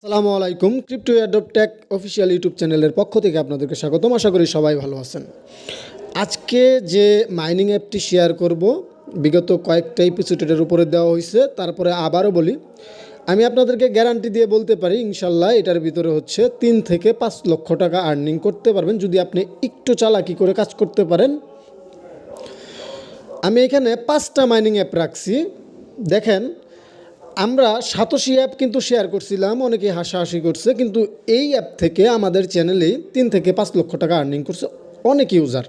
আসসালামু আলাইকুম। Crypto adopt take official YouTube চ্যানেলের পক্ষ থেকে আপনাদেরকে স্বাগতম। আশা করি সবাই ভালো আছেন। আজকে যে মাইনিং অ্যাপটি শেয়ার করব, বিগত কয়েকটা এপিসোডের উপরে দেওয়া হয়েছে। তারপরে আবারও বলি, আমি আপনাদেরকে গ্যারান্টি দিয়ে বলতে পারি ইনশাল্লাহ এটার ভিতরে হচ্ছে 3 থেকে 5 লক্ষ টাকা আর্নিং করতে পারবেন যদি আপনি একটু চালাকি করে কাজ করতে পারেন। আমি এখানে 5টা মাইনিং অ্যাপ রাখছি। দেখেন, আমরা সাতোশি অ্যাপ কিন্তু শেয়ার করছিলাম, অনেকে হাসাহাসি করছে, কিন্তু এই অ্যাপ থেকে আমাদের চ্যানেলে 3 থেকে 5 লক্ষ টাকা আর্নিং করছে অনেক ইউজার।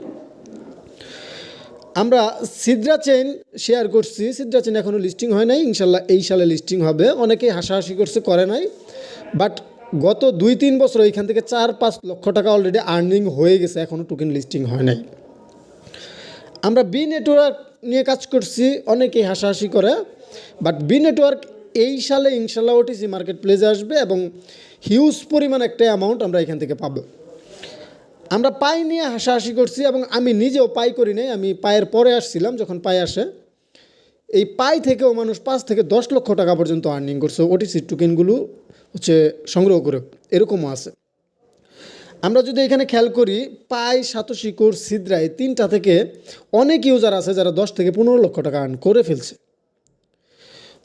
আমরা সিদ্রা চেইন শেয়ার করছি, সিদ্রা চেইন এখনও লিস্টিং হয় নাই, ইনশাল্লাহ এই সালে লিস্টিং হবে। অনেকেই হাসাহাসি করছে, করে নাই, বাট গত 2-3 বছর এইখান থেকে 4-5 লক্ষ টাকা অলরেডি আর্নিং হয়ে গেছে, এখনও টোকেন লিস্টিং হয় নাই। আমরা বি নেটওয়ার্ক নিয়ে কাজ করছি, অনেকেই হাসাহাসি করে, বাট বি নেটওয়ার্ক এই সালে ইনশাল্লাহ ওটিসি মার্কেট প্লেসে আসবে এবং হিউজ পরিমাণ একটা অ্যামাউন্ট আমরা এখান থেকে পাবো। আমরা পাই নিয়ে হাসাহাসি করছি এবং আমি নিজেও পাই করি নাই, আমি পায়ের পরে আসছিলাম। যখন পাই আসে, এই পাই থেকেও মানুষ 5 থেকে 10 লক্ষ টাকা পর্যন্ত আর্নিং করছে ওটিসি টোকেনগুলো হচ্ছে সংগ্রহ করে, এরকমও আছে। আমরা যদি এখানে খেয়াল করি, পাই, সাতোশি কোর, সিদ্রা, এই 3টা থেকে অনেক ইউজার আছে যারা 10 থেকে 15 লক্ষ টাকা আর্ন করে ফেলছে।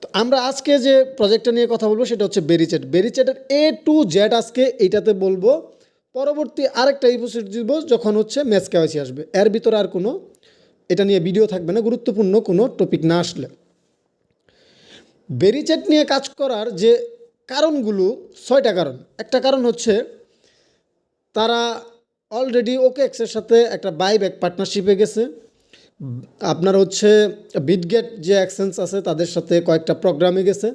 তো আমরা আজকে যে প্রজেক্টটা নিয়ে কথা বলবো সেটা হচ্ছে বেরিচ্যাট। বেরিচ্যাটের A to Z আজকে এইটাতে বলবো। পরবর্তী আরেকটা এপিসোড দিব যখন হচ্ছে ম্যাচ কেওয়াইসি আসবে, এর ভিতরে আর কোনো এটা নিয়ে ভিডিও থাকবে না, গুরুত্বপূর্ণ কোনো টপিক না আসলে। বেরিচ্যাট নিয়ে কাজ করার যে কারণগুলো, 6টা কারণ। একটা কারণ হচ্ছে তারা অলরেডি ওকেএক্সের সাথে একটা বাইব্যাক পার্টনারশিপে গেছে। আপনার হচ্ছে বিটগেট যে এক্সচেঞ্জ আছে তাদের সাথে কয়েকটা প্রোগ্রামে গেছে।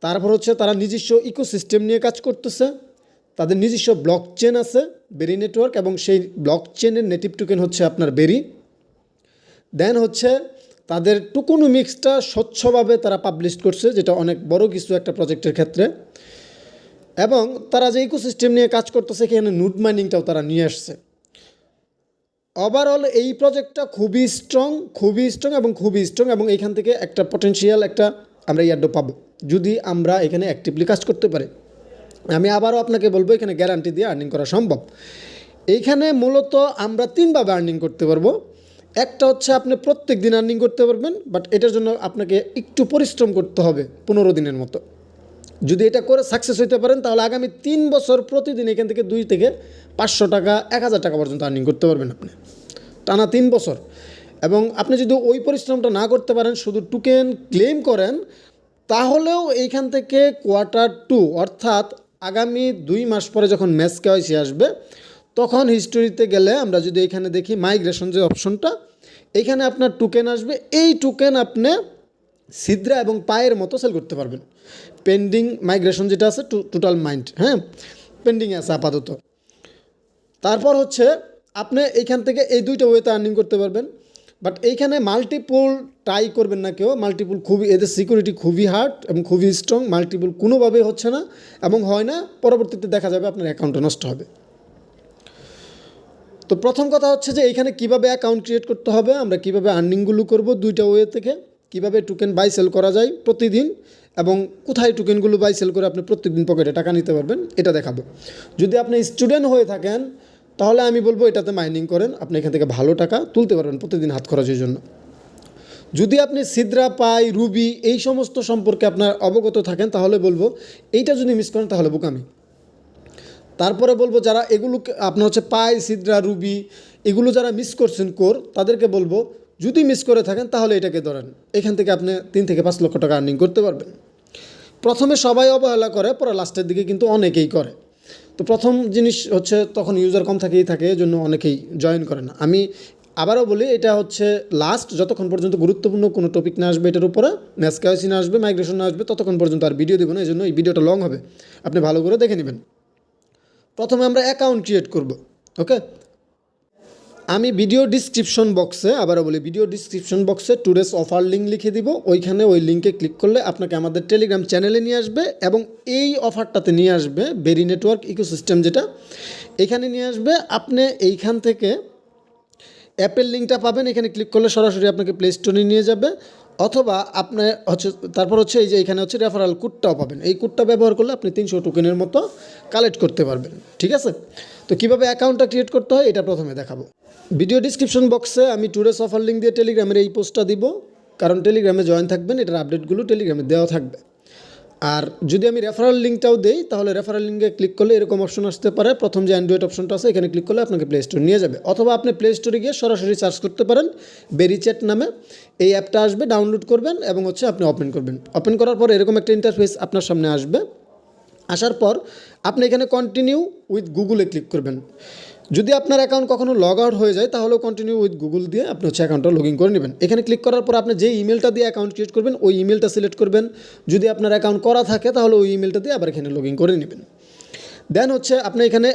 তারপর হচ্ছে তারা নিজস্ব ইকোসিস্টেম নিয়ে কাজ করতেছে, তাদের নিজস্ব ব্লক চেন আছে বেরি নেটওয়ার্ক, এবং সেই ব্লক চেনের নেটিভ টোকেন হচ্ছে আপনার বেরি। দেন হচ্ছে তাদের টোকেনোমিক্সটা স্বচ্ছভাবে তারা পাবলিশ করছে, যেটা অনেক বড় কিছু একটা প্রজেক্টের ক্ষেত্রে। এবং তারা যে ইকোসিস্টেম নিয়ে কাজ করতেছে এখানে নুড মাইনিংটাও তারা নিয়ে আসছে। ওভারঅল এই প্রজেক্টটা খুবই স্ট্রং এবং এখান থেকে একটা পটেনশিয়াল একটা আমরা ইয়ারড্রপ পাবো যদি আমরা এখানে অ্যাক্টিভলি কাজ করতে পারি। আমি আবারও আপনাকে বলবো, এখানে গ্যারান্টি দিয়ে আর্নিং করা সম্ভব। এইখানে মূলত আমরা 3ভাবে আর্নিং করতে পারবো। একটা হচ্ছে আপনি প্রত্যেক দিন আর্নিং করতে পারবেন, বাট এটার জন্য আপনাকে একটু পরিশ্রম করতে হবে 15 দিনের মতো। যদি এটা করে সাকসেস হইতে পারেন তাহলে আগামী 3 বছর প্রতিদিন এখান থেকে 2 থেকে 500 টাকা, 1000 টাকা পর্যন্ত আর্নিং করতে পারবেন আপনি টানা 3 বছর। এবং আপনি যদি ওই পরিশ্রমটা না করতে পারেন, শুধু টোকেন ক্লেম করেন, তাহলেও এইখান থেকে Q2 অর্থাৎ আগামী 2 মাস পরে যখন ম্যাচ কেওয়াইসি আসবে তখন হিস্টোরিতে গেলে আমরা যদি এখানে দেখি মাইগ্রেশন যে অপশনটা, এইখানে আপনার টোকেন আসবে। এই টোকেন আপনি সিদ্রা এবং পায়ের মতো সেল করতে পারবেন। পেন্ডিং মাইগ্রেশন যেটা আছে টোটাল মাইন্ড, হ্যাঁ, পেন্ডিংয়ে আছে আপাতত। তারপর হচ্ছে আপনি এইখান থেকে এই 2টা ওয়েতে আর্নিং করতে পারবেন। বাট এইখানে মাল্টিপুল ট্রাই করবেন না কেউ, মাল্টিপুল খুবই, এদের সিকিউরিটি খুবই হার্ড এবং খুবই স্ট্রং। মাল্টিপুল কোনোভাবেই হচ্ছে না এবং হয় না, পরবর্তীতে দেখা যাবে আপনার অ্যাকাউন্টটা নষ্ট হবে। তো প্রথম কথা হচ্ছে যে এইখানে কিভাবে অ্যাকাউন্ট ক্রিয়েট করতে হবে, আমরা কিভাবে আর্নিংগুলো করব 2টা ওয়ে থেকে, কিভাবে টোকেন বাই সেল করা যায় প্রতিদিন, এবং কোথায় টোকেনগুলো বাই সেল করে আপনি প্রত্যেকদিন পকেটে টাকা নিতে পারবেন, এটা দেখাবো। যদি আপনি স্টুডেন্ট হয়ে থাকেন তাহলে আমি বলবো এটাতে মাইনিং করেন, আপনি এখান থেকে ভালো টাকা তুলতে পারবেন প্রতিদিন হাত খরচের জন্য। যদি আপনি সিদ্রা, পাই, রুবি এই সমস্ত সম্পর্কে আপনার অবগত থাকেন তাহলে বলবো এইটা যদি মিস করেন তাহলে বোকামি। তারপরে বলবো যারা এগুলো আপনার হচ্ছে পাই, সিদ্রা, রুবি এগুলো যারা মিস করছেন কোর, তাদেরকে বলবো যদি মিস করে থাকেন তাহলে এটাকে ধরেন, এখান থেকে আপনি 3 থেকে 5 লক্ষ টাকা আর্নিং করতে পারবেন। প্রথমে সবাই অবহেলা করে, পরে লাস্টের দিকে কিন্তু অনেকেই করে। তো প্রথম জিনিস হচ্ছে তখন ইউজার কম থাকে, এজন্য অনেকেই জয়েন করে না। আমি আবারও বলি, এটা হচ্ছে লাস্ট, যতক্ষণ পর্যন্ত গুরুত্বপূর্ণ কোনো টপিক না আসবে এটার উপরে, ম্যাচ কেওয়াইসি না আসবে, মাইগ্রেশন না আসবে, ততক্ষণ পর্যন্ত আর ভিডিও দেবো না। এই জন্য এই ভিডিওটা লং হবে, আপনি ভালো করে দেখে নেবেন। প্রথমে আমরা অ্যাকাউন্ট ক্রিয়েট করব, ওকে। আমি ভিডিও ডিসক্রিপশন বক্সে, আবারও বলি, ভিডিও ডিসক্রিপশন বক্সে টুডেস অফার লিঙ্ক লিখে দিব। ওইখানে ওই লিঙ্কে ক্লিক করলে আপনাকে আমাদের টেলিগ্রাম চ্যানেলে নিয়ে আসবে এবং এই অফারটাতে নিয়ে আসবে, বেরি নেটওয়ার্ক ইকোসিস্টেম যেটা, এখানে নিয়ে আসবে। আপনি এইখান থেকে অ্যাপের লিঙ্কটা পাবেন, এখানে ক্লিক করলে সরাসরি আপনাকে প্লে স্টোরে নিয়ে যাবে। অথবা আপনি হচ্ছে তারপর হচ্ছে এই যে এখানে হচ্ছে রেফারাল কোডটাও পাবেন। এই কোডটা ব্যবহার করলে আপনি 300 টোকেনের মতো কালেক্ট করতে পারবেন। ঠিক আছে, তো কীভাবে অ্যাকাউন্টটা ক্রিয়েট করতে হয় এটা প্রথমে দেখাবো। ভিডিও ডিসক্রিপশন বক্সে আমি টুডেস অফার লিঙ্ক দিয়ে টেলিগ্রামের এই পোস্টটা দিব, কারণ টেলিগ্রামে জয়েন থাকবেন, এটার আপডেটগুলো টেলিগ্রামে দেওয়া থাকবে। আর যদি আমি রেফারেল লিঙ্কটাও দেই তাহলে রেফারেল লিঙ্কে ক্লিক করলে এরকম অপশন আসতে পারে। প্রথম যে অ্যান্ড্রয়েড অপশনটা আছে এখানে ক্লিক করলে আপনাকে প্লে স্টোর নিয়ে যাবে, অথবা আপনি প্লে স্টোরে গিয়ে সরাসরি সার্চ করতে পারেন বেরিচ্যাট নামে। এই অ্যাপটা আসবে, ডাউনলোড করবেন এবং হচ্ছে আপনি ওপেন করবেন। ওপেন করার পর এরকম একটা ইন্টারফেস আপনার সামনে আসবে। আসার পর আপনি এখানে কন্টিনিউ উইথ গুগলে ক্লিক করবেন। যদি আপনার অ্যাকাউন্ট কখনো লগ আউট হয়ে যায় তাহলেও কন্টিনিউ উইথ গুগল দিয়ে আপনি হচ্ছে অ্যাকাউন্টটা লগ ইন করে নেবেন। এখানে ক্লিক করার পর আপনি যে ইমেলটা দিয়ে অ্যাকাউন্ট ক্রিয়েট করবেন ওই ইমেলটা সিলেক্ট করবেন। যদি আপনার অ্যাকাউন্ট করা থাকে তাহলে ওই ইমেলটা দিয়ে আবার এখানে লগ ইন করে নেবেন। দেন হচ্ছে আপনি এখানে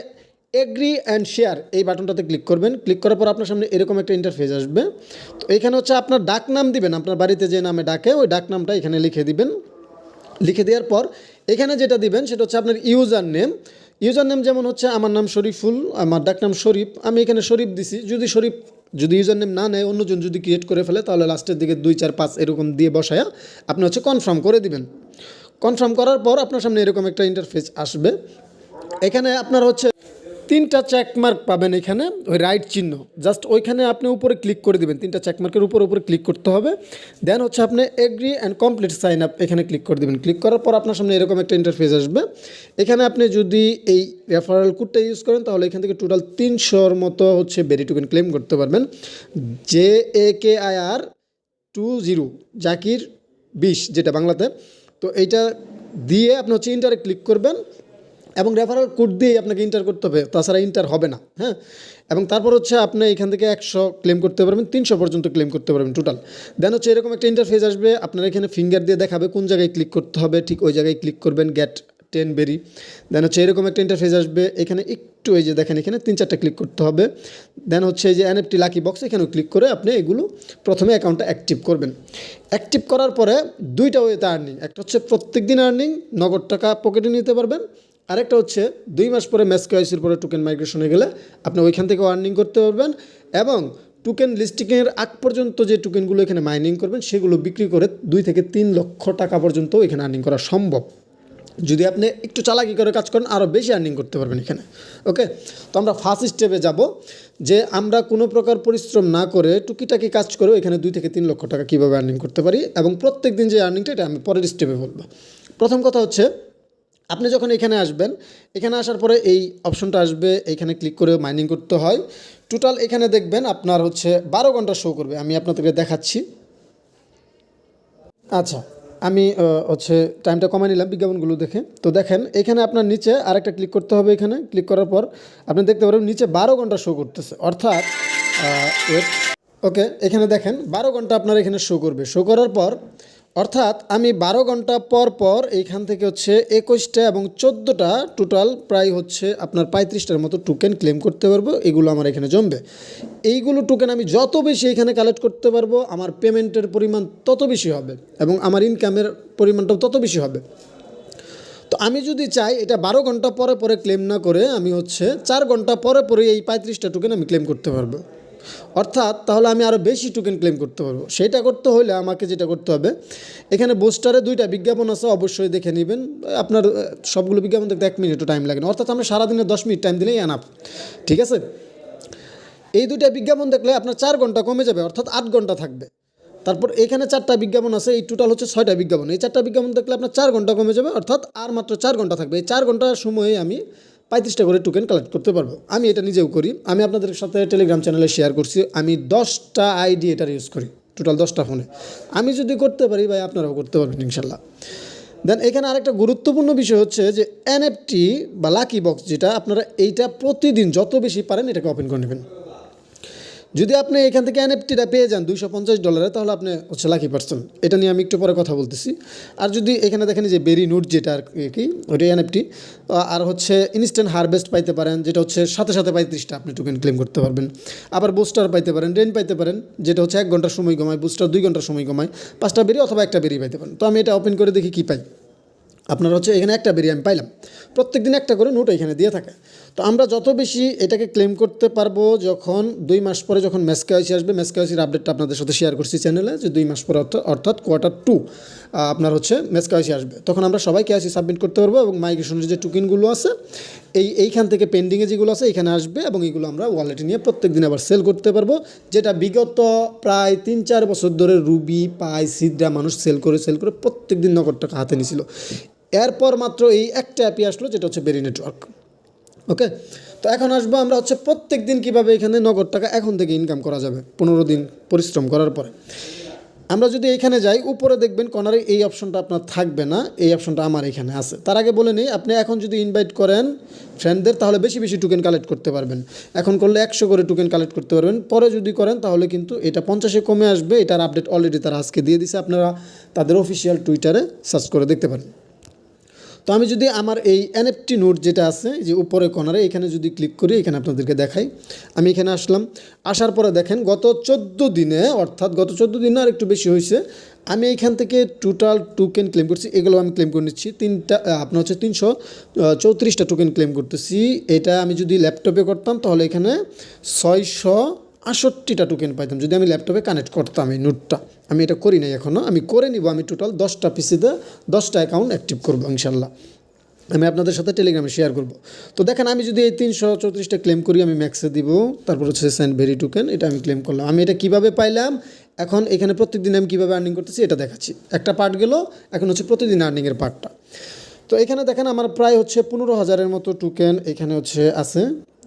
এগ্রি অ্যান্ড শেয়ার এই বাটনটাতে ক্লিক করবেন। ক্লিক করার পর আপনার সামনে এরকম একটা ইন্টারফেস আসবে। তো এখানে হচ্ছে আপনার ডাক নাম দিবেন, আপনার বাড়িতে যে নামে ডাকে ওই ডাক নামটা এখানে লিখে দিবেন। লিখে দেওয়ার পর এখানে যেটা দিবেন সেটা হচ্ছে আপনার ইউজার নেম। ইউজার নেম যেমন হচ্ছে আমার নাম শরীফুল, আমার ডাক নাম শরীফ, আমি এখানে শরীফ দিছি। যদি ইউজার নেম না নেয়, অন্যজন যদি ক্রিয়েট করে ফেলে তাহলে লাস্টের দিকে 2 4 5 এরকম দিয়ে বসায়া আপনি হচ্ছে কনফার্ম করে দিবেন। কনফার্ম করার পর আপনার সামনে এরকম একটা ইন্টারফেস আসবে। এখানে আপনার হচ্ছে 3টা চেকমার্ক পাবেন, এখানে ওই রাইট চিহ্ন, জাস্ট ওইখানে আপনি উপরে ক্লিক করে দেবেন। 3টা চেকমার্কের উপরে ক্লিক করতে হবে। দেন হচ্ছে আপনি agree and complete sign up এখানে ক্লিক করে দেবেন। ক্লিক করার পর আপনার সামনে এরকম একটা ইন্টারফেস আসবে। এখানে আপনি যদি এই রেফারেল কোডটা ইউজ করেন তাহলে এখান থেকে টোটাল 300-র মতো হচ্ছে বেরি টোকেন ক্লেম করতে পারবেন। JAKIR20 জাকির 20 যেটা বাংলাতে। তো এইটা দিয়ে আপনি হচ্ছে ইন্টারে ক্লিক করবেন এবং রেফারেল কোড দিয়ে আপনাকে ইন্টার করতে হবে, তাছাড়া ইন্টার হবে না। হ্যাঁ, এবং তারপর হচ্ছে আপনি এখান থেকে 100 ক্লেম করতে পারবেন, 300 পর্যন্ত ক্লেম করতে পারবেন টোটাল। দেন হচ্ছে এরকম একটা ইন্টারফেস আসবে। আপনার এখানে ফিঙ্গার দিয়ে দেখাবে কোন জায়গায় ক্লিক করতে হবে, ঠিক ওই জায়গায় ক্লিক করবেন, গেট 10 বেরি। দেন হচ্ছে এরকম একটা ইন্টারফেস আসবে। এখানে একটু এই যে দেখেন এখানে 3-4টা ক্লিক করতে হবে। দেন হচ্ছে এই যে NFT লাকি বক্স, এখানেও ক্লিক করে আপনি এগুলো প্রথমে অ্যাকাউন্টটা অ্যাক্টিভ করবেন। অ্যাক্টিভ করার পরে 2টা ওয়েতে আর্নিং, একটা হচ্ছে প্রত্যেক দিন আর্নিং, নগদ টাকা পকেটে নিতে পারবেন। আরেকটা হচ্ছে 2 মাস পরে ম্যাচ কেওয়াইসির পরে টোকেন মাইগ্রেশনে গেলে আপনি ওইখান থেকেও আর্নিং করতে পারবেন। এবং টোকেন লিস্টিংয়ের আগ পর্যন্ত যে টোকেনগুলো এখানে মাইনিং করবেন সেগুলো বিক্রি করে 2 থেকে 3 লক্ষ টাকা পর্যন্ত এখানে আর্নিং করা সম্ভব। যদি আপনি একটু চালাকি করে কাজ করেন আরও বেশি আর্নিং করতে পারবেন এখানে। ওকে, তো আমরা ফার্স্ট স্টেপে যাব যে আমরা কোনো প্রকার পরিশ্রম না করে টুকিটাকি কাজ করেও এখানে 2 থেকে 3 লক্ষ টাকা কীভাবে আর্নিং করতে পারি, এবং প্রত্যেক দিন যে আর্নিংটা এটা আমি পরের স্টেপে বলবো। প্রথম কথা হচ্ছে আপনি যখন এখানে আসবেন, এখানে আসার পরে এই অপশনটা আসবে, এখানে ক্লিক করে মাইনিং করতে হয়। টোটাল এখানে দেখবেন আপনার হচ্ছে 12 ঘন্টা শো করবে। আমি আপনাদেরকে দেখাচ্ছি। আচ্ছা, আমি হচ্ছে টাইমটা কমাই নিলাম বিজ্ঞাপনগুলো দেখে। তো দেখেন এখানে আপনার নিচে আরেকটা ক্লিক করতে হবে। এখানে ক্লিক করার পর আপনি দেখতে পারবেন নিচে 12 ঘন্টা শো করতেছে, অর্থাৎ ওকে, এখানে দেখেন 12 ঘন্টা আপনার এখানে শো করবে। শো করার পর অর্থাৎ আমি 12 ঘন্টা পর এইখান থেকে হচ্ছে 21টা এবং 14টা টোটাল প্রায় হচ্ছে আপনার 35টার মতো টোকেন ক্লেম করতে পারবো। এগুলো আমার এখানে জমবে। এইগুলো টোকেন আমি যত বেশি এখানে কালেক্ট করতে পারবো আমার পেমেন্টের পরিমাণ তত বেশি হবে এবং আমার ইনকামের পরিমাণটাও তত বেশি হবে। তো আমি যদি চাই এটা 12 ঘন্টা পরে ক্লেম না করে আমি হচ্ছে 4 ঘন্টা পরে এই 35টা টোকেন আমি ক্লেম করতে পারবো। অর্থাৎ তাহলে আমি আরও বেশি টোকেন ক্লেম করতে পারবো। সেটা করতে হলে আমাকে যেটা করতে হবে, এখানে বুস্টারে 2টা বিজ্ঞাপন আছে, অবশ্যই দেখে নেবেন। আপনার সবগুলো বিজ্ঞাপন দেখতে 1 মিনিটও টাইম লাগে না, অর্থাৎ আমরা সারাদিনে 10 মিনিট টাইম দিলেই এনাফ। ঠিক আছে, এই 2টা বিজ্ঞাপন দেখলে আপনার 4 ঘন্টা কমে যাবে, অর্থাৎ 8 ঘন্টা থাকবে। তারপর এখানে 4টা বিজ্ঞাপন আছে, এই টোটাল হচ্ছে 6টা বিজ্ঞাপন। এই 4টা বিজ্ঞাপন দেখলে আপনার 4 ঘন্টা কমে যাবে, অর্থাৎ আর মাত্র 4 ঘন্টা থাকবে। এই 4 ঘন্টার সময়ে আমি 35টা করে টোকেন কালেক্ট করতে পারবো। আমি এটা নিজেও করি, আমি আপনাদের সাথে টেলিগ্রাম চ্যানেলে শেয়ার করছি। আমি 10টা আইডি এটার ইউজ করি, টোটাল 10টা ফোনে। আমি যদি করতে পারি ভাই আপনারাও করতে পারবেন ইনশাল্লাহ। দেন এখানে আরেকটা গুরুত্বপূর্ণ বিষয় হচ্ছে যে NFT বা লাকি বক্স, যেটা আপনারা এইটা প্রতিদিন যত বেশি পারেন এটাকে ওপেন করে নেবেন। যদি আপনি এখান থেকে NFTটা পেয়ে যান $250, তাহলে আপনি হচ্ছে লাকি পারসন। এটা নিয়ে আমি একটু পরে কথা বলতেছি। আর যদি এখানে দেখেন যে বেরি নোট, যেটা আর কি ওইটাই NFT, আর হচ্ছে ইনস্ট্যান্ট হারভেস্ট পাইতে পারেন, যেটা হচ্ছে সাথে 35টা আপনি টোকেন ক্লেম করতে পারবেন। আবার বুস্টার পাইতে পারেন, রেন পাইতে পারেন, যেটা হচ্ছে 1 ঘন্টার সময় কমায়, বুস্টার 2 ঘন্টার সময় কমায়, 5টা বেরি অথবা 1টা বেরি পাইতে পারেন। তো আমি এটা ওপেন করে দেখি কী পাই। আপনার হচ্ছে এখানে 1টা বেরি আমি পাইলাম। প্রত্যেক দিন 1টা করে নোট এখানে দিয়ে থাকে। তো আমরা যত বেশি এটাকে ক্লেম করতে পারবো, যখন 2 মাস পরে যখন ম্যাচ কেওয়াইসি আসবে, ম্যাচ কেওয়াইসির আপডেটটা আপনাদের সাথে শেয়ার করছি চ্যানেলে, যে 2 মাস পরে অর্থাৎ Q2 আপনার হচ্ছে ম্যাচ কেওয়াইসি আসবে, তখন আমরা সবাই কেওয়াইসি সাবমিট করতে পারবো এবং মাইগ্রেশনের যে টোকেনগুলো আছে এইখান থেকে পেন্ডিংয়ে যেগুলো আছে এখানে আসবে এবং এগুলো আমরা ওয়ালেটে নিয়ে প্রত্যেক দিন আবার সেল করতে পারবো, যেটা বিগত প্রায় 3-4 বছর ধরে রুবি, পাই, সিডরা মানুষ সেল করে প্রত্যেক দিন নগদ টাকা হাতে নিছিল। এরপর মাত্র এই একটা অ্যাপই আসলো, যেটা হচ্ছে বেরি নেটওয়ার্ক। ওকে, তো এখন আসবো আমরা হচ্ছে প্রত্যেক দিন কীভাবে এখানে নগদ টাকা এখন থেকে ইনকাম করা যাবে 15 দিন পরিশ্রম করার পরে। আমরা যদি এখানে যাই, উপরে দেখবেন কর্নারে এই অপশনটা আপনার থাকবে না, এই অপশনটা আমার এখানে আছে। তার আগে বলে নিই, আপনি এখন যদি ইনভাইট করেন ফ্রেন্ডদের তাহলে বেশি বেশি টোকেন কালেক্ট করতে পারবেন। এখন করলে 100 করে টোকেন কালেক্ট করতে পারবেন, পরে যদি করেন তাহলে কিন্তু এটা 50-এ কমে আসবে। এটার আপডেট অলরেডি তারা আজকে দিয়ে দিছে, আপনারা তাদের অফিসিয়াল টুইটারে সার্চ করে দেখতে পারেন। তো আমি যদি আমার এই NFT নোট যেটা আছে যে উপরে কর্নারে, এখানে যদি ক্লিক করি, এখানে আপনাদেরকে দেখাই। আমি এখানে আসলাম, আসার পরে দেখেন গত 14 দিনে, অর্থাৎ গত 14 দিনে আর একটু বেশি হয়েছে, আমি এখান থেকে টোটাল টোকেন ক্লেম করছি। এগুলো আমি ক্লেম করে নিচ্ছি, আপনার হচ্ছে 334টা টোকেন ক্লেম করতেছি। এটা আমি যদি ল্যাপটপে করতাম তাহলে এখানে 668টা টোকেন পাইতাম যদি আমি ল্যাপটপে কানেক্ট করতাম এই নোটটা। আমি এটা করি নাই এখনও, আমি করে নিব। আমি টোটাল 10টা পিসিতে 10টা অ্যাকাউন্ট অ্যাক্টিভ করবো ইনশাল্লাহ। আমি আপনাদের সাথে টেলিগ্রামে শেয়ার করব। তো দেখেন আমি যদি এই 334টা ক্লেম করি, আমি ম্যাক্সে দিব, তারপর হচ্ছে সেন্ড ভেরি টোকেন, এটা আমি ক্লেম করলাম। আমি এটা কীভাবে পাইলাম, এখন এখানে প্রত্যেকদিন আমি কীভাবে আর্নিং করতেছি এটা দেখাচ্ছি। একটা পার্ট গেল, এখন হচ্ছে প্রতিদিন আর্নিংয়ের পার্টটা। তো এখানে দেখেন আমার প্রায় হচ্ছে 15,000-এর মতো টোকেন এখানে হচ্ছে আছে।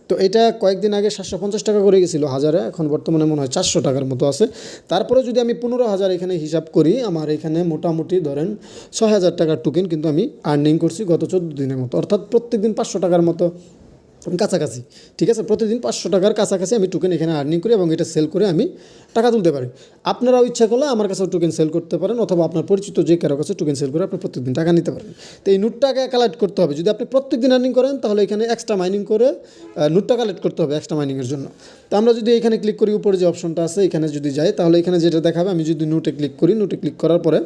তো এটা কয়েকদিন আগে 750 টাকা করে গেছিলো হাজারে, এখন বর্তমানে মনে হয় 400 টাকার মতো আছে। তারপরে যদি আমি 15,000 এখানে হিসাব করি, আমার এখানে মোটামুটি ধরেন 6,000 টাকার টোকেন কিন্তু আমি আর্নিং করছি গত 14 দিনের মতো, অর্থাৎ প্রত্যেকদিন 500 টাকার মতো কাছাকাছি। ঠিক আছে, প্রতিদিন 500 টাকার কাছাকাছি আমি টোকেন এখানে আর্নিং করি এবং এটা সেল করে আমি টাকা তুলতে পারি। আপনারাও ইচ্ছা করলে আমার কাছেও টোকেন সেল করতে পারেন, অথবা আপনার পরিচিত যে কারো কাছে টোকেন সেল করে আপনি প্রত্যেকদিন টাকা নিতে পারেন। তো এই নোটটাকে কালেক্ট করতে হবে। যদি আপনি প্রত্যেকদিন আর্নিং করেন তাহলে এখানে এক্সট্রা মাইনিং করে নোটটা কালেক্ট করতে হবে এক্সট্রা মাইনিংয়ের জন্য। তো আমরা যদি এখানে ক্লিক করি, উপরে যে অপশনটা আছে এখানে যদি যাই, তাহলে এখানে যেটা দেখাবে, আমি যদি নোটে ক্লিক করি, নোটে ক্লিক করার পরে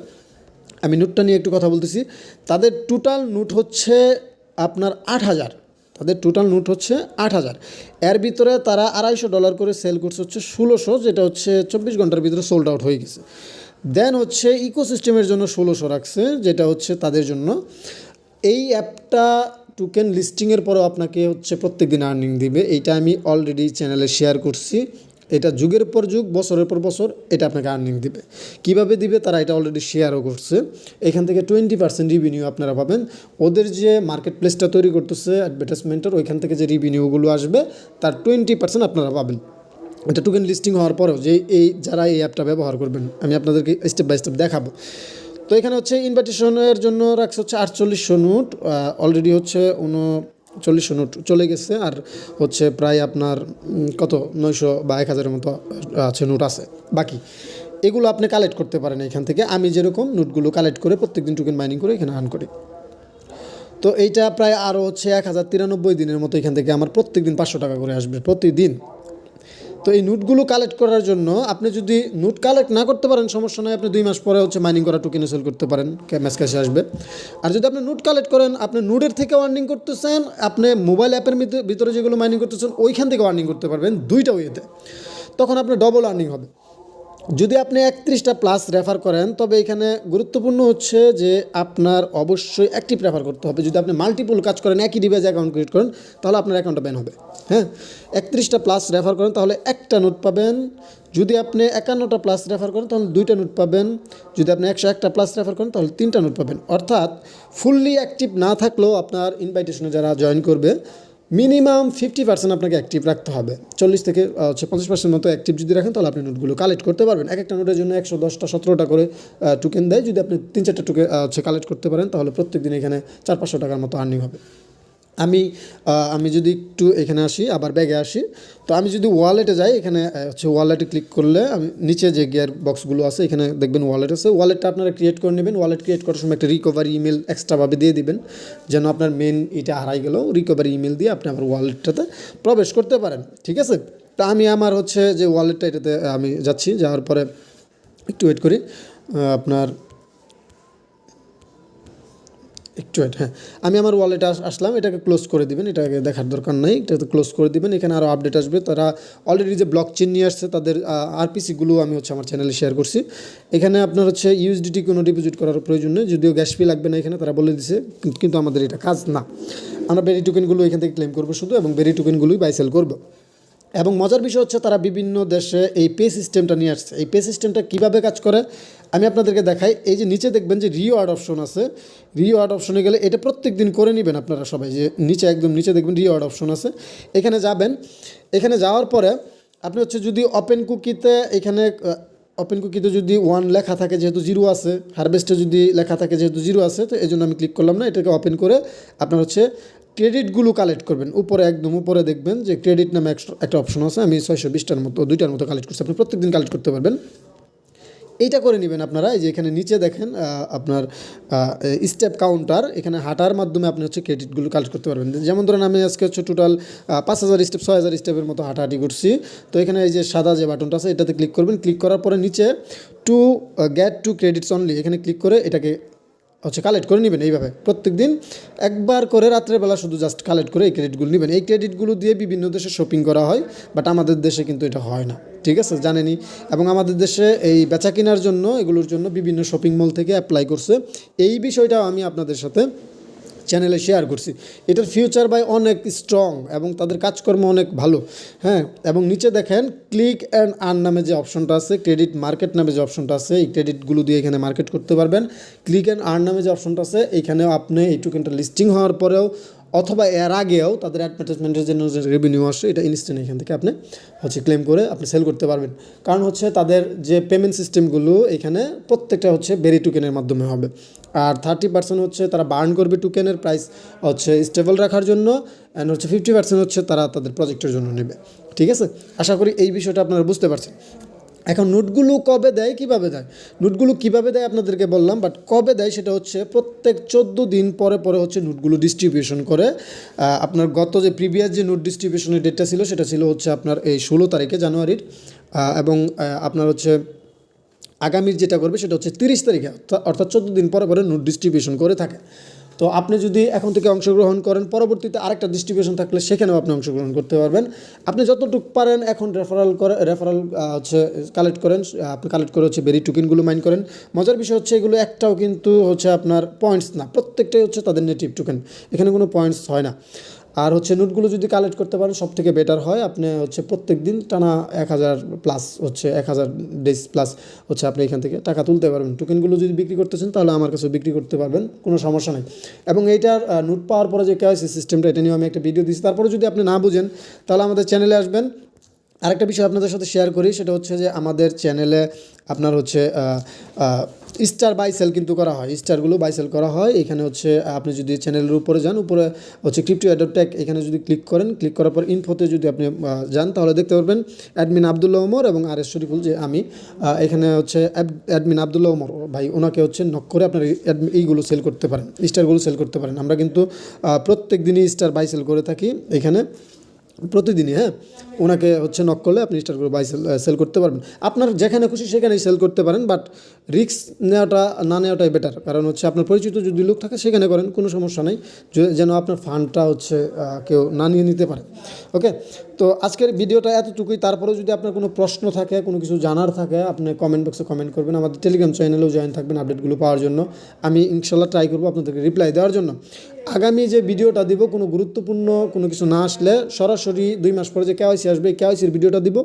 আমি নোটটা নিয়ে একটু কথা বলতেছি। তাদের টোটাল নোট হচ্ছে আপনার 8,000, তাদের টোটাল নোট হচ্ছে 8,000। এর ভিতরে তারা $250 করে সেল করছে হচ্ছে 1600, যেটা হচ্ছে 24 ঘন্টার ভিতরে সোল্ড আউট হয়ে গেছে। দেন হচ্ছে ইকোসিস্টেমের জন্য 1600 রাখছে, যেটা হচ্ছে তাদের জন্য। এই অ্যাপটা টোকেন লিস্টিংয়ের পরেও আপনাকে হচ্ছে প্রত্যেক দিন আর্নিং দিবে, এইটা আমি অলরেডি চ্যানেলে শেয়ার করছি। এটা যুগের পর যুগ, বছরের পর বছর এটা আপনাকে আর্নিং দিবে। কীভাবে দিবে তারা এটা অলরেডি শেয়ারও করছে। এখান থেকে 20% রিভিনিউ আপনারা পাবেন। ওদের যে মার্কেট প্লেসটা তৈরি করতেছে অ্যাডভার্টাইজমেন্টের, ওইখান থেকে যে রিভিনিউগুলো আসবে তার 20% আপনারা পাবেন। এটা টোকেন লিস্টিং হওয়ার পরেও যে যারা এই অ্যাপটা ব্যবহার করবেন, আমি আপনাদেরকে স্টেপ বাই স্টেপ দেখাবো। তো এখানে হচ্ছে ইনভাইটেশনের জন্য রাখছে হচ্ছে 4800 নোট, অলরেডি হচ্ছে 3900 নোট চলে গেছে, আর হচ্ছে প্রায় আপনার কত 900 বা 1000-এর মতো আছে নোট আছে বাকি। এগুলো আপনি কালেক্ট করতে পারেন এখান থেকে। আমি যেরকম নোটগুলো কালেক্ট করে প্রত্যেকদিন টোকেন মাইনিং করে এখানে আর্ন করি। তো এইটা প্রায় আরও হচ্ছে 1093 দিনের মতো এখান থেকে আমার প্রত্যেকদিন 500 টাকা করে আসবে প্রতিদিন। তো এই নোটগুলো কালেক্ট করার জন্য আপনি যদি নোট কালেক্ট না করতে পারেন সমস্যা নয়, আপনি 2 মাস পরে হচ্ছে মাইনিং করা টোকেনে সেল করতে পারেন, ম্যাচ ক্যাশে আসবে। আর যদি আপনি নোট কালেক্ট করেন, আপনি নোটের থেকেও আর্নিং করতেছেন, আপনি মোবাইল অ্যাপের ভিতরে যেগুলো মাইনিং করতেছেন ওইখান থেকেও আর্নিং করতে পারবেন, দুইটা ওয়েতে। তখন আপনার ডবল আর্নিং হবে। যদি আপনি 31টা প্লাস রেফার করেন, তবে এখানে গুরুত্বপূর্ণ হচ্ছে যে আপনার অবশ্যই অ্যাক্টিভ রেফার করতে হবে। যদি আপনি মাল্টিপল কাজ করেন, একই ডিভাইসে অ্যাকাউন্ট ক্রিয়েট করেন, তাহলে আপনার অ্যাকাউন্টটা ব্যান হবে। হ্যাঁ, 31টা প্লাস রেফার করেন তাহলে একটা নোট পাবেন। যদি আপনি 51টা প্লাস রেফার করেন তাহলে 2টা নোট পাবেন। যদি আপনি 101টা প্লাস রেফার করেন তাহলে 3টা নোট পাবেন। অর্থাৎ ফুললি অ্যাক্টিভ না থাকলেও আপনার ইনভাইটেশনে যারা জয়েন করবে মিনিমাম 50% আপনাকে অ্যাক্টিভ রাখতে হবে। 40 থেকে 50% মতো অ্যাক্টিভ যদি রাখেন তাহলে আপনি নোটগুলো কালেক্ট করতে পারবেন। এক একটা নোটের জন্য 110টা 17টা করে টোকেন দেয়। যদি আপনি 3-4টা টোকেন কালেক্ট করতে পারেন তাহলে প্রত্যেক দিন এখানে 400-500 টাকার মতো আর্নিং হবে। আমি যদি একটু এখানে আসি, আবার ব্যাগে আসি, তো আমি যদি ওয়ালেটে যাই, এখানে হচ্ছে ওয়ালেটে ক্লিক করলে আমি নিচে যে গিয়ার বক্সগুলো আছে এখানে দেখবেন ওয়ালেট আছে। ওয়ালেটটা আপনারা ক্রিয়েট করে নেবেন। ওয়ালেট ক্রিয়েট করার সময় একটা রিকভারি ইমেল এক্সট্রাভাবে দিয়ে দিবেন, যেন আপনার মেন এটা হারাই গেলেও রিকভারি ইমেল দিয়ে আপনি আমার ওয়ালেটটাতে প্রবেশ করতে পারেন। ঠিক আছে, তা আমি আমার হচ্ছে যে ওয়ালেটটা এটাতে আমি যাচ্ছি, যাওয়ার পরে একটু ওয়েট করি। আপনার একটু ওয়েট, হ্যাঁ আমি আমার ওয়ালেটে আসলাম, এটাকে ক্লোজ করে দিবেন, এটাকে দেখার দরকার নাই, এটাকে ক্লোজ করে দিবেন। এখানে আরও আপডেট আসবে, তারা অলরেডি যে ব্লক চেন নিয়ে আসছে তাদের আরপিসিগুলো আমি হচ্ছে আমার চ্যানেলে শেয়ার করছি। এখানে আপনার হচ্ছে ইউএসডিটি কোনো ডিপোজিট করার প্রয়োজন নেই, যদিও গ্যাস ফি লাগবে না এখানে তারা বলে দিছে, কিন্তু আমাদের এটা কাজ না। আমরা বেরি টোকেনগুলো এখান থেকে ক্লেম করবো শুধু, এবং বেরি টোকেনগুলোই বাই সেল করবো। এবং মজার বিষয় হচ্ছে তারা বিভিন্ন দেশে এই পে সিস্টেমটা নিয়ে আসছে। এই পে সিস্টেমটা কীভাবে কাজ করে আমি আপনাদেরকে দেখাই। এই যে নিচে দেখবেন যে রিওয়ার্ড অপশন আছে, রিওয়ার্ড অপশনে গেলে এটা প্রত্যেক দিন করে নেবেন আপনারা সবাই, যে নিচে একদম নিচে দেখবেন রিওয়ার্ড অপশন আছে, এখানে যাবেন। এখানে যাওয়ার পরে আপনি হচ্ছে যদি ওপেন কুকিতে এখানে ওপেন কুকিতে যদি 1 লেখা থাকে, যেহেতু 0 আছে, হারভেস্টে যদি লেখা থাকে যেহেতু 0 আছে, তো এই জন্য আমি ক্লিক করলাম না। এটাকে ওপেন করে আপনার হচ্ছে ক্রেডিটগুলো কালেক্ট করবেন। উপরে একদম উপরে দেখবেন যে ক্রেডিট নামে একটা অপশন আছে, আমি 620টার মতো 2টার মতো কালেক্ট করছি, আপনি প্রত্যেকদিন কালেক্ট করতে পারবেন। এইটা করে নেবেন আপনারা। এই যে এখানে নিচে দেখেন আপনার স্টেপ কাউন্টার, এখানে হাঁটার মাধ্যমে আপনি হচ্ছে ক্রেডিটগুলো কালেক্ট করতে পারবেন। যেমন ধরেন আমি আজকে হচ্ছে টোটাল 5000 স্টেপ 6000 স্টেপের মতো হাঁটাহাঁটি করছি। তো এখানে এই যে সাদা যে বাটনটা আছে এটাতে ক্লিক করবেন, ক্লিক করার পরে নিচে to get two credits only, এখানে ক্লিক করে এটাকে হচ্ছে কালেক্ট করে নেবেন। এইভাবে প্রত্যেক দিন একবার করে রাত্রেবেলা শুধু জাস্ট কালেক্ট করে এই ক্রেডিটগুলো নেবেন। এই ক্রেডিটগুলো দিয়ে বিভিন্ন দেশে শপিং করা হয়, বাট আমাদের দেশে কিন্তু এটা হয় না, ঠিক আছে, জানেনই। এবং আমাদের দেশে এই বেচা কেনার জন্য এগুলোর জন্য বিভিন্ন শপিং মল থেকে অ্যাপ্লাই করছে। এই বিষয়টাও আমি আপনাদের সাথে চ্যানেলে শেয়ার করছি। এটার ফিউচার বাই অনেক স্ট্রং এবং তাদের কাজকর্ম অনেক ভালো, হ্যাঁ। এবং নিচে দেখেন ক্লিক অ্যান্ড আর্ন নামে যে অপশনটা আছে, ক্রেডিট মার্কেট নামে যে অপশনটা আছে, এই ক্রেডিটগুলো দিয়ে এখানে মার্কেট করতে পারবেন। ক্লিক অ্যান্ড আর্ন নামে যে অপশনটা আছে, এইখানেও আপনি এই টোকেনটা লিস্টিং হওয়ার পরেও অথবা এর আগেও তাদের অ্যাডভার্টাইজমেন্টের জন্য যে রেভিনিউ আসে এটা ইনস্ট্যান্ট এখান থেকে আপনি হচ্ছে ক্লেম করে আপনি সেল করতে পারবেন। কারণ হচ্ছে তাদের যে পেমেন্ট সিস্টেমগুলো এখানে প্রত্যেকটা হচ্ছে বেরি টোকেনের মাধ্যমে হবে। আর 30% হচ্ছে তারা বার্ন করবে টোকেনের প্রাইস হচ্ছে স্টেবল রাখার জন্য, অ্যান্ড হচ্ছে 50% হচ্ছে তারা তাদের প্রজেক্টের জন্য নেবে। ঠিক আছে, আশা করি এই বিষয়টা আপনারা বুঝতে পারছেন। এখন নোটগুলো কবে দেয়, কীভাবে দেয়, নোটগুলো কীভাবে দেয় আপনাদেরকে বললাম, বাট কবে দেয় সেটা হচ্ছে প্রত্যেক 14 দিন পরে পরে হচ্ছে নোটগুলো ডিস্ট্রিবিউশন করে। আপনার গত যে প্রিভিয়াস যে নোট ডিস্ট্রিবিউশনের ডেটটা ছিল সেটা ছিল হচ্ছে আপনার এই 16 তারিখে জানুয়ারির, এবং আপনার হচ্ছে আগামীর যেটা করবে সেটা হচ্ছে 30 তারিখে, অর্থাৎ 14 দিন পরে পরে নোট ডিস্ট্রিবিউশন করে থাকে। তো আপনি যদি এখন থেকে অংশগ্রহণ করেন, পরবর্তীতে আরেকটা ডিস্ট্রিবিউশন থাকলে সেখানেও আপনি অংশগ্রহণ করতে পারবেন। আপনি যতটুকু পারেন এখন রেফারাল হচ্ছে কালেক্ট করেন, আপনি কালেক্ট করে হচ্ছে বেরি টোকেনগুলো মাইন করেন। মজার বিষয় হচ্ছে এগুলো একটাও কিন্তু হচ্ছে আপনার পয়েন্টস না, প্রত্যেকটাই হচ্ছে তাদের নেটিভ টোকেন, এখানে কোনো পয়েন্টস হয় না। আর হচ্ছে নোটগুলো যদি কালেক্ট করতে পারেন সব থেকে বেটার হয়। আপনি হচ্ছে প্রত্যেক দিন টানা 1000 প্লাস হচ্ছে 1000 ডেজ প্লাস হচ্ছে আপনি এখান থেকে টাকা তুলতে পারবেন। টোকেনগুলো যদি বিক্রি করতেছেন তাহলে আমার কাছে বিক্রি করতে পারবেন, কোনো সমস্যা নেই। এবং এইটার নোট পাওয়ার পরে যে কেওয়াইসি সিস্টেমটা, এটা নিয়ে আমি একটা ভিডিও দিচ্ছি। তারপরে যদি আপনি না বুঝেন তাহলে আমাদের চ্যানেলে আসবেন। আরেকটা বিষয় আপনাদের সাথে শেয়ার করি, সেটা হচ্ছে যে আমাদের চ্যানেলে আপনার হচ্ছে স্টার বাই সেল কিন্তু করা হয়, স্টারগুলো বাই সেল করা হয়। এখানে হচ্ছে আপনি যদি চ্যানেলের উপরে যান, উপরে হচ্ছে ক্রিপ্টো অ্যাডোটেক, এখানে যদি ক্লিক করেন, ক্লিক করার পর ইনফোতে যদি আপনি যান তাহলে দেখতে পারবেন অ্যাডমিন আবদুল্লাহ ওমর এবং আর এস শরীফুল, যে আমি এখানে হচ্ছে অ্যাডমিন আবদুল্লাহ ওমর ভাই, ওনাকে হচ্ছে নক করে আপনার এইগুলো সেল করতে পারেন, স্টারগুলো সেল করতে পারেন। আমরা কিন্তু প্রত্যেক দিনই স্টার বাই সেল করে থাকি এখানে প্রতিদিনই, হ্যাঁ। ওনাকে হচ্ছে নক করলে আপনি স্টারগুলো বাই সেল করতে পারবেন। আপনার যেখানে খুশি সেখানেই সেল করতে পারেন, বাট রিস্ক নেওয়াটা না নেওয়াটাই বেটার। কারণ হচ্ছে আপনার পরিচিত যদি লোক থাকে সেখানে করেন, কোনো সমস্যা নেই, যেন আপনার ফান্ডটা হচ্ছে কেউ না নিয়ে নিতে পারে। ওকে, তো আজকের ভিডিওটা এতটুকুই। তারপরেও যদি আপনার কোনো প্রশ্ন থাকে, কোনো কিছু জানার থাকে, আপনি কমেন্ট বক্সে কমেন্ট করবেন। আমাদের টেলিগ্রাম চ্যানেলেও জয়েন থাকবেন আপডেটগুলো পাওয়ার জন্য। আমি ইনশাল্লাহ ট্রাই করবো আপনাদেরকে রিপ্লাই দেওয়ার জন্য। আগামী যে ভিডিওটা দিব, কোনো গুরুত্বপূর্ণ কোনো কিছু না আসলে সরাসরি 2 মাস পরে যে কেওয়াইসি আসবে, এই কেওয়াইসির ভিডিওটা দিব।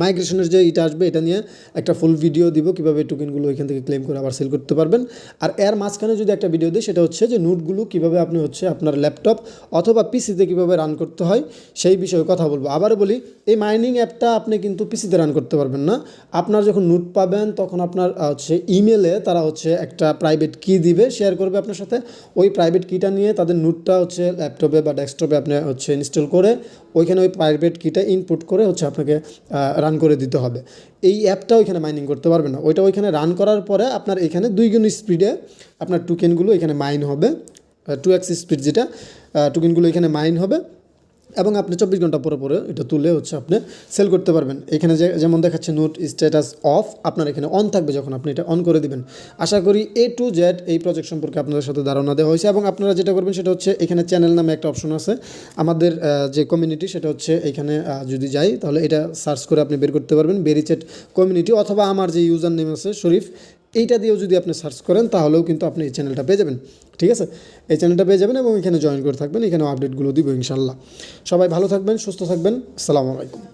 মাইগ্রেশনের যে এটা আসবে এটা নিয়ে একটা ফুল ভিডিও দিব, কীভাবে টোকেনগুলো এখান থেকে ক্লেম করে আবার সেল করতে পারবেন। আর এর মাঝখানে যদি একটা ভিডিও দিই, সেটা হচ্ছে যে নোটগুলো কীভাবে আপনি হচ্ছে আপনার ল্যাপটপ অথবা পিসিতে কীভাবে রান করতে হয় সেই বিষয়ে কথা বলবো। আবারও বলি, এই মাইনিং অ্যাপটা আপনি কিন্তু পিসিতে রান করতে পারবেন না। আপনার যখন নোট পাবেন তখন আপনার হচ্ছে ইমেলে তারা হচ্ছে একটা প্রাইভেট কি দিবে, শেয়ার করবে আপনার সাথে। ওই প্রাইভেট কিটা নিয়ে তাদের নোটটা হচ্ছে ল্যাপটপে বা ডেস্কটপে আপনি হচ্ছে ইনস্টল করে ওইখানে ওই প্রাইভেট কিটা ইনপুট করে হচ্ছে আপনাকে রান করে দিতে হবে। এই অ্যাপটা ওইখানে মাইনিং করতে পারবে না, ওইটা ওইখানে রান করার পরে আপনার এখানে 2 গুণ স্পিডে আপনার টোকেনগুলো এখানে মাইন হবে, 2x স্পিড যেটা টোকেনগুলো এখানে মাইন হবে। এবং আপনি 24 ঘন্টা পরে পরে এটা তুলে হচ্ছে আপনি সেল করতে পারবেন। এখানে যেমন দেখাচ্ছে নোট স্ট্যাটাস অফ, আপনার এখানে অন থাকবে যখন আপনি এটা অন করে দিবেন। আশা করি A to Z এই প্রজেক্ট সম্পর্কে আপনাদের সাথে ধারণা দেওয়া হয়েছে। এবং আপনারা যেটা করবেন সেটা হচ্ছে এখানে চ্যানেল নামে একটা অপশন আছে, আমাদের যে কমিউনিটি সেটা হচ্ছে এখানে যদি যাই তাহলে এটা সার্চ করে আপনি বের করতে পারবেন, বেরিচেট কমিউনিটি, অথবা আমার যে ইউজার নেম আছে শরীফ, এইটা দিয়েও যদি আপনি সার্চ করেন তাহলেও কিন্তু আপনি এই চ্যানেলটা পেয়ে যাবেন। ঠিক আছে, এই চ্যানেলটা পেয়ে যাবেন এবং এখানে জয়েন করে থাকবেন, এখানেও আপডেটগুলো দিব ইনশাল্লাহ। সবাই ভালো থাকবেন, সুস্থ থাকবেন, আসসালামু আলাইকুম।